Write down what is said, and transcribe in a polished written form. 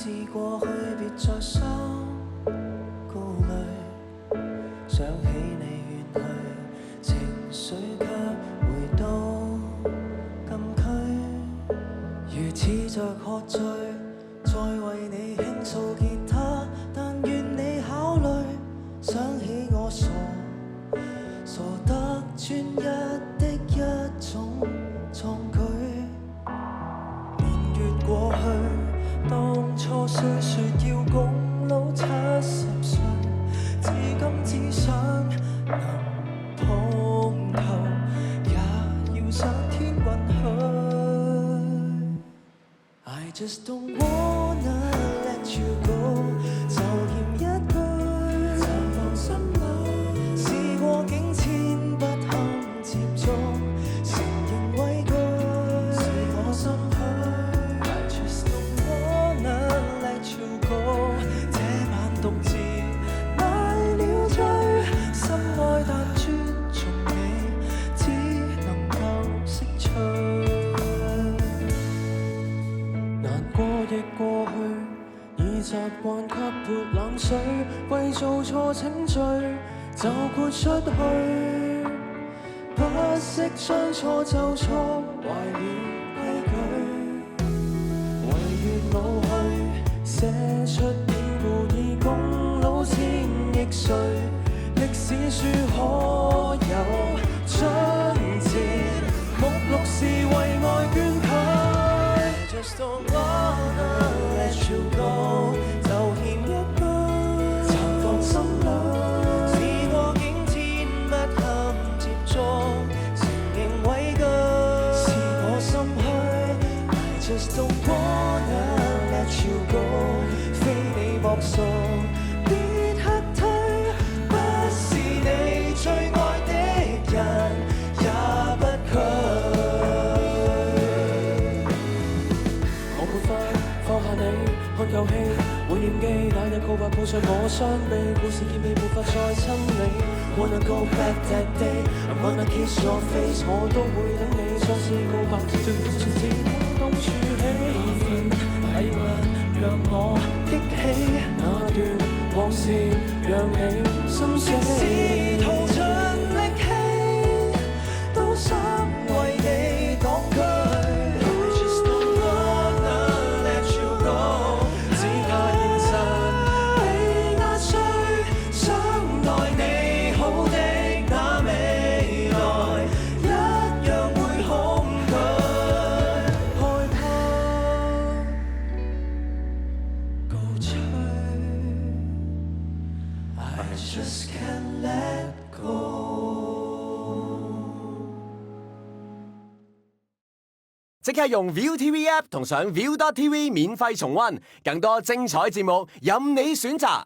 是過去，別再傷顧慮。想起你遠去，情緒卻回到禁區。如似着喝醉，再為你輕訴吉他，但願你考慮。想起我傻得專一的一種壯舉。年月過去，當初雖說要共老70歲，至今只想能碰頭，也要上天允許。I just don't wanna let you go， 就欠一句，就放心裏。試過境遷不堪接觸，承認畏懼，是我心虛。I just don't wanna let you go， 這晚獨自買了醉，深愛但尊重你，只能夠識趣。難過亦過去，已習慣給潑冷水，為做錯請罪，就豁出去。不惜將錯就錯，壞了規矩。唯願老去，寫出已故已共老千億歲，歷史書可有章節，目錄是為愛捐軀。Just don't wanna let you go， 就欠一句，暫放心裏。試過境遷不堪接觸，承認畏懼，是我心虛。I just don't wanna let you go， 非你莫屬，別嚇退，不是你最愛的人，也不拒。放下你，看舊戲，會念記那日告白抱着我傷悲，故事結尾沒法再親你。Wanna go back that day， I'm gonna kiss your face， 我都會等你再次告白，最前至空洞處起。禮物讓我憶起那段往事，讓你心死。即使耗盡力氣，都想為你擋居。即刻用 ViuTV App 同上 Viu.tv 免費重溫，更多精彩節目任你選擇。